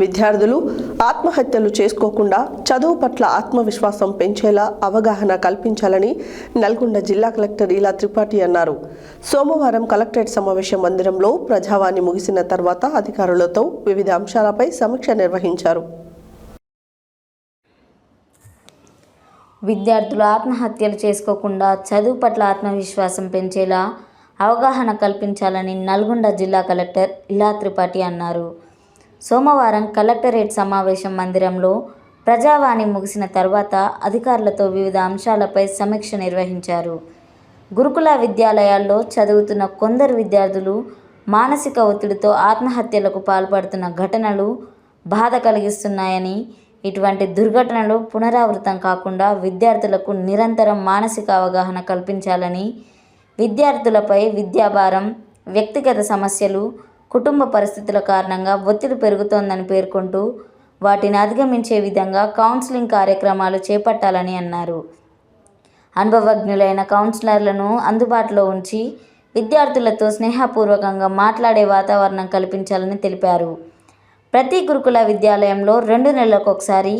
విద్యార్థులు ఆత్మహత్యలు చేసుకోకుండా చదువు పట్ల ఆత్మవిశ్వాసం పెంచేలా అవగాహన కల్పించాలని నల్గొండ జిల్లా కలెక్టర్ ఇలా త్రిపాఠి అన్నారు. సోమవారం కలెక్టరేట్ సమావేశ మందిరంలో ప్రజావాణి ముగిసిన తర్వాత అధికారులతో వివిధ అంశాలపై సమీక్ష నిర్వహించారు. విద్యార్థులు ఆత్మహత్యలు చేసుకోకుండా చదువు పట్ల ఆత్మవిశ్వాసం పెంచేలా అవగాహన కల్పించాలని నల్గొండ జిల్లా కలెక్టర్ ఇలా త్రిపాఠి అన్నారు. సోమవారం కలెక్టరేట్ సమావేశం మందిరంలో ప్రజావాణి ముగిసిన తర్వాత అధికారులతో వివిధ అంశాలపై సమీక్ష నిర్వహించారు. గురుకుల విద్యాలయాల్లో చదువుతున్న కొందరు విద్యార్థులు మానసిక ఒత్తిడితో ఆత్మహత్యలకు పాల్పడుతున్న ఘటనలు బాధ కలిగిస్తున్నాయని, ఇటువంటి దుర్ఘటనలు పునరావృతం కాకుండా విద్యార్థులకు నిరంతరం మానసిక అవగాహన కల్పించాలని, విద్యార్థులపై విద్యాభారం, వ్యక్తిగత సమస్యలు, కుటుంబ పరిస్థితుల కారణంగా ఒత్తిడి పెరుగుతోందని పేర్కొంటూ వాటిని అధిగమించే విధంగా కౌన్సిలింగ్ కార్యక్రమాలు చేపట్టాలని అన్నారు. అనుభవజ్ఞులైన కౌన్సిలర్లను అందుబాటులో ఉంచి విద్యార్థులతో స్నేహపూర్వకంగా మాట్లాడే వాతావరణం కల్పించాలని తెలిపారు. ప్రతి గురుకుల విద్యాలయంలో 2 నెలలకొకసారి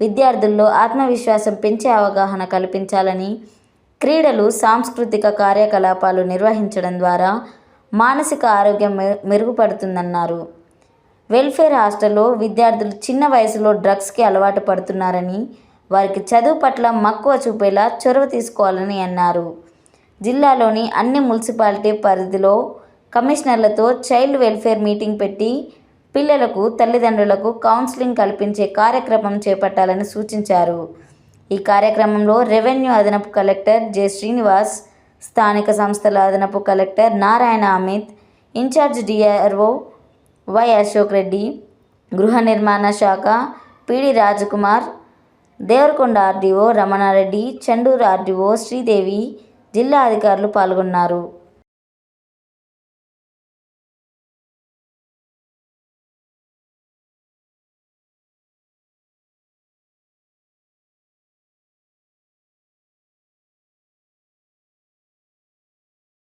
విద్యార్థుల్లో ఆత్మవిశ్వాసం పెంచే అవగాహన కల్పించాలని, క్రీడలు, సాంస్కృతిక కార్యకలాపాలు నిర్వహించడం ద్వారా మానసిక ఆరోగ్యం మెరుగుపడుతుందన్నారు. వెల్ఫేర్ హాస్టల్లో విద్యార్థులు చిన్న వయసులో డ్రగ్స్కి అలవాటు పడుతున్నారని, వారికి చదువు పట్ల మక్కువ చూపేలా చొరవ తీసుకోవాలని అన్నారు. జిల్లాలోని అన్ని మున్సిపాలిటీ పరిధిలో కమిషనర్లతో చైల్డ్ వెల్ఫేర్ మీటింగ్ పెట్టి పిల్లలకు, తల్లిదండ్రులకు కౌన్సిలింగ్ కల్పించే కార్యక్రమం చేపట్టాలని సూచించారు. ఈ కార్యక్రమంలో రెవెన్యూ అదనపు కలెక్టర్ జె. శ్రీనివాస్, స్థానిక సంస్థల అదనపు collector Narayana Amit, in charge DRO Y. Ashok Reddy, గృహ నిర్మాణ శాఖ PD Rajkumar, Devarakonda RDO Ramanareddy, Chandur RDO Sridevi, జిల్లా అధికారులు పాల్గొన్నారు.